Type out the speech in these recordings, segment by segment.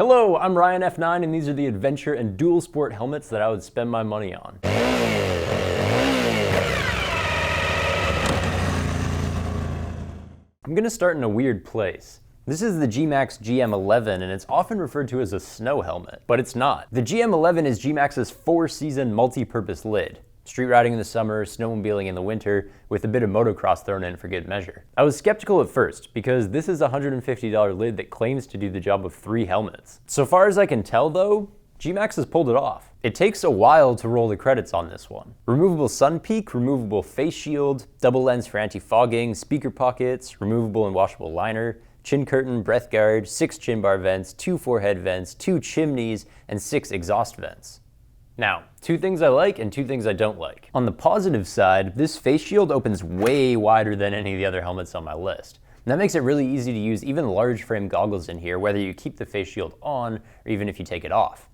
Hello, I'm Ryan F9 and these are the adventure and dual sport helmets that I would spend my money on. I'm gonna start in a weird place. This is the Gmax GM11 and it's often referred to as a snow helmet, but it's not. The GM11 is Gmax's 4-season multi-purpose lid. Street riding in the summer, snowmobiling in the winter, with a bit of motocross thrown in for good measure. I was skeptical at first, because this is a $150 lid that claims to do the job of 3 helmets. So far as I can tell though, Gmax has pulled it off. It takes a while to roll the credits on this one. Removable sun peak, removable face shield, double lens for anti-fogging, speaker pockets, removable and washable liner, chin curtain, breath guard, 6 chin bar vents, 2 forehead vents, 2 chimneys, and 6 exhaust vents. Now, 2 things I like and 2 things I don't like. On the positive side, this face shield opens way wider than any of the other helmets on my list. And that makes it really easy to use even large frame goggles in here, whether you keep the face shield on or even if you take it off.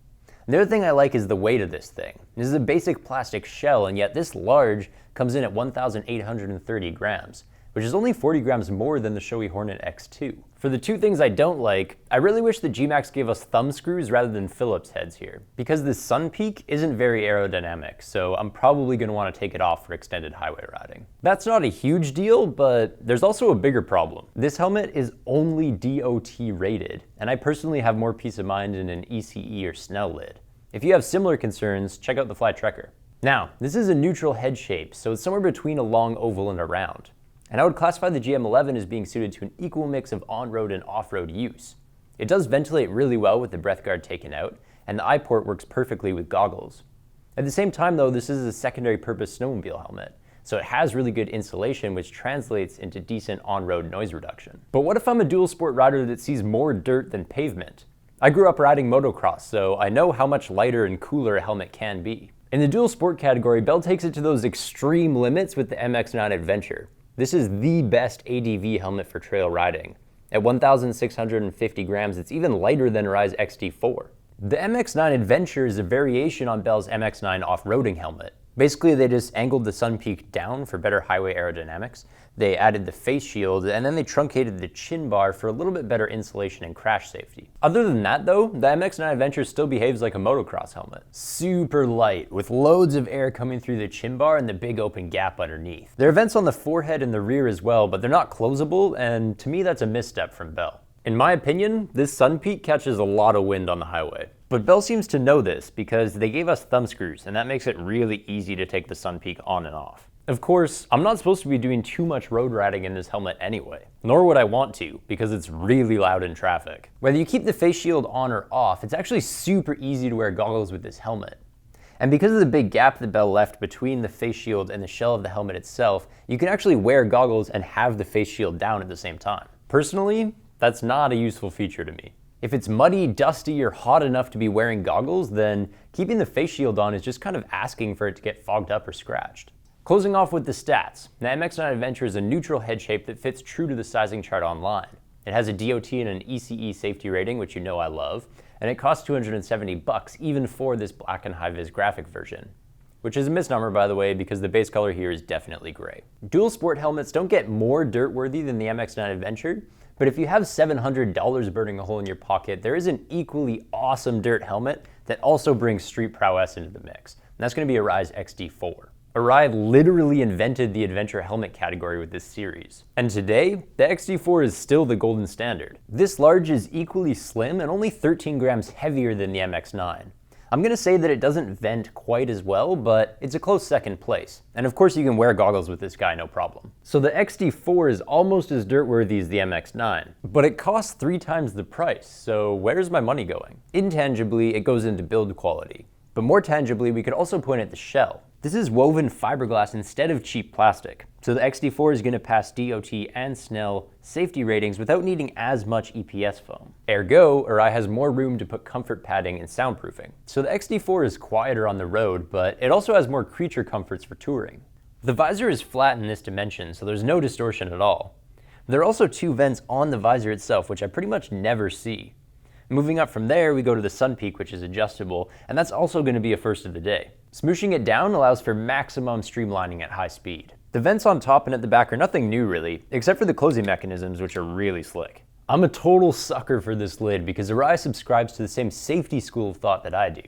The other thing I like is the weight of this thing. This is a basic plastic shell, and yet this large comes in at 1,830 grams, which is only 40 grams more than the Shoei Hornet X2. For the 2 things I don't like, I really wish that Gmax gave us thumb screws rather than Phillips heads here, because this sun peak isn't very aerodynamic, so I'm probably going to want to take it off for extended highway riding. That's not a huge deal, but there's also a bigger problem. This helmet is only DOT rated, and I personally have more peace of mind in an ECE or Snell lid. If you have similar concerns, check out the Fly Trekker. Now, this is a neutral head shape, so it's somewhere between a long oval and a round. And I would classify the GM11 as being suited to an equal mix of on-road and off-road use. It does ventilate really well with the breath guard taken out, and the eye port works perfectly with goggles. At the same time though, this is a secondary purpose snowmobile helmet, so it has really good insulation which translates into decent on-road noise reduction. But what if I'm a dual sport rider that sees more dirt than pavement? I grew up riding motocross, so I know how much lighter and cooler a helmet can be. In the dual sport category, Bell takes it to those extreme limits with the MX-9 Adventure. This is the best ADV helmet for trail riding. At 1,650 grams, it's even lighter than Arai XD-4. The MX-9 Adventure is a variation on Bell's MX-9 off-roading helmet. Basically, they just angled the sun peak down for better highway aerodynamics. They added the face shield, and then they truncated the chin bar for a little bit better insulation and crash safety. Other than that though, the MX-9 Adventure still behaves like a motocross helmet. Super light, with loads of air coming through the chin bar and the big open gap underneath. There are vents on the forehead and the rear as well, but they're not closable, and to me that's a misstep from Bell. In my opinion, this sun peak catches a lot of wind on the highway. But Bell seems to know this because they gave us thumb screws, and that makes it really easy to take the sun peak on and off. Of course, I'm not supposed to be doing too much road riding in this helmet anyway, nor would I want to, because it's really loud in traffic. Whether you keep the face shield on or off, it's actually super easy to wear goggles with this helmet. And because of the big gap that Bell left between the face shield and the shell of the helmet itself, you can actually wear goggles and have the face shield down at the same time. Personally, that's not a useful feature to me. If it's muddy, dusty, or hot enough to be wearing goggles, then keeping the face shield on is just kind of asking for it to get fogged up or scratched. Closing off with the stats, the MX-9 Adventure is a neutral head shape that fits true to the sizing chart online. It has a DOT and an ECE safety rating, which you know I love, and it costs $270 even for this black and high-vis graphic version. Which is a misnomer, by the way, because the base color here is definitely gray. Dual sport helmets don't get more dirt-worthy than the MX-9 Adventure, but if you have $700 burning a hole in your pocket, there is an equally awesome dirt helmet that also brings street prowess into the mix. And that's going to be Arai XD-4. Arai literally invented the adventure helmet category with this series. And today, the XD-4 is still the golden standard. This large is equally slim and only 13 grams heavier than the MX-9. I'm going to say that it doesn't vent quite as well, but it's a close second place. And of course you can wear goggles with this guy, no problem. So the XD-4 is almost as dirt-worthy as the MX-9, but it costs 3 times the price, so where's my money going? Intangibly, it goes into build quality. But more tangibly, we could also point at the shell. This is woven fiberglass instead of cheap plastic. So the XD-4 is going to pass DOT and Snell safety ratings without needing as much EPS foam. Ergo, Arai has more room to put comfort padding and soundproofing. So the XD-4 is quieter on the road, but it also has more creature comforts for touring. The visor is flat in this dimension, so there's no distortion at all. There are also 2 vents on the visor itself, which I pretty much never see. Moving up from there, we go to the sun peak, which is adjustable, and that's also going to be a first of the day. Smooshing it down allows for maximum streamlining at high speed. The vents on top and at the back are nothing new really, except for the closing mechanisms, which are really slick. I'm a total sucker for this lid because Arai subscribes to the same safety school of thought that I do.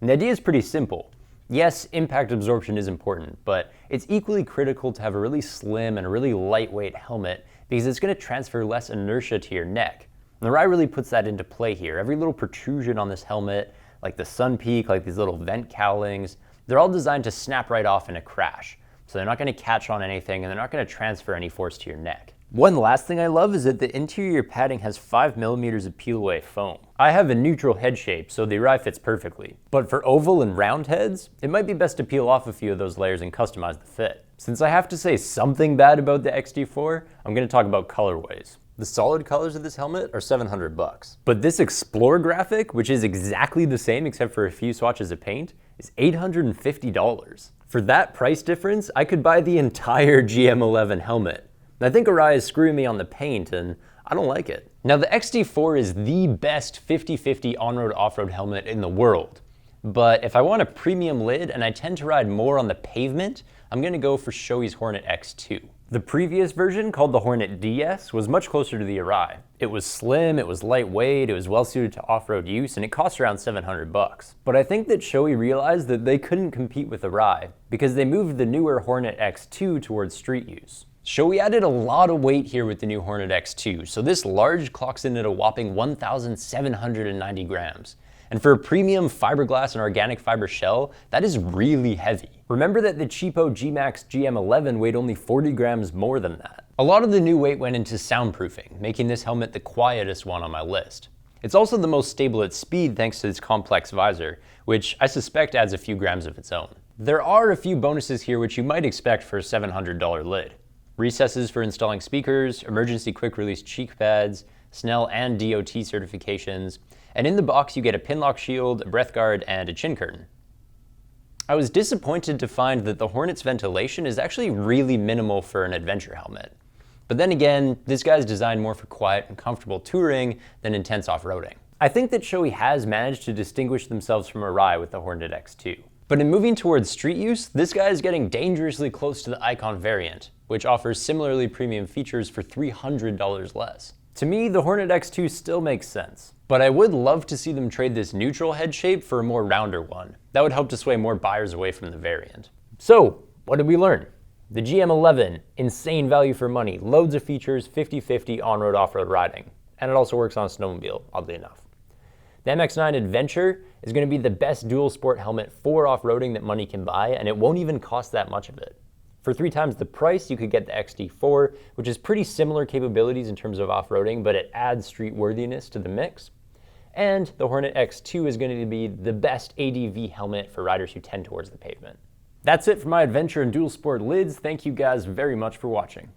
And the idea is pretty simple. Yes, impact absorption is important, but it's equally critical to have a really slim and a really lightweight helmet because it's going to transfer less inertia to your neck. And Arai really puts that into play here. Every little protrusion on this helmet, like the sun peak, like these little vent cowlings, they're all designed to snap right off in a crash. So they're not going to catch on anything and they're not going to transfer any force to your neck. One last thing I love is that the interior padding has 5mm of peel-away foam. I have a neutral head shape, so the Arai fits perfectly. But for oval and round heads, it might be best to peel off a few of those layers and customize the fit. Since I have to say something bad about the XD-4, I'm going to talk about colorways. The solid colors of this helmet are $700. But this Explore graphic, which is exactly the same except for a few swatches of paint, is $850. For that price difference, I could buy the entire GM11 helmet. I think Arai is screwing me on the paint, and I don't like it. Now, the XD-4 is the best 50/50 on-road off-road helmet in the world. But if I want a premium lid and I tend to ride more on the pavement, I'm gonna go for Shoei's Hornet X2. The previous version, called the Hornet DS, was much closer to the Arai. It was slim, it was lightweight, it was well suited to off-road use, and it cost around $700. But I think that Shoei realized that they couldn't compete with Arai because they moved the newer Hornet X2 towards street use. Shoei added a lot of weight here with the new Hornet X2, so this large clocks in at a whopping 1,790 grams. And for a premium fiberglass and organic fiber shell, that is really heavy. Remember that the cheapo Gmax GM11 weighed only 40 grams more than that. A lot of the new weight went into soundproofing, making this helmet the quietest one on my list. It's also the most stable at speed thanks to its complex visor, which I suspect adds a few grams of its own. There are a few bonuses here which you might expect for a $700 lid. Recesses for installing speakers, emergency quick release cheek pads, Snell and DOT certifications, and in the box you get a pin lock shield, a breath guard, and a chin curtain. I was disappointed to find that the Hornet's ventilation is actually really minimal for an adventure helmet. But then again, this guy's designed more for quiet and comfortable touring than intense off-roading. I think that Shoei has managed to distinguish themselves from Arai with the Hornet X2. But in moving towards street use, this guy is getting dangerously close to the Icon variant, which offers similarly premium features for $300 less. To me, the Hornet X2 still makes sense, but I would love to see them trade this neutral head shape for a more rounder one. That would help to sway more buyers away from the variant. So, what did we learn? The GM11, insane value for money, loads of features, 50/50 on-road, off-road riding. And it also works on a snowmobile, oddly enough. The MX-9 Adventure is going to be the best dual sport helmet for off-roading that money can buy, and it won't even cost that much of it. For 3 times the price, you could get the XD-4, which is pretty similar capabilities in terms of off-roading, but it adds street worthiness to the mix. And the Hornet X2 is going to be the best ADV helmet for riders who tend towards the pavement. That's it for my adventure and dual sport lids. Thank you guys very much for watching.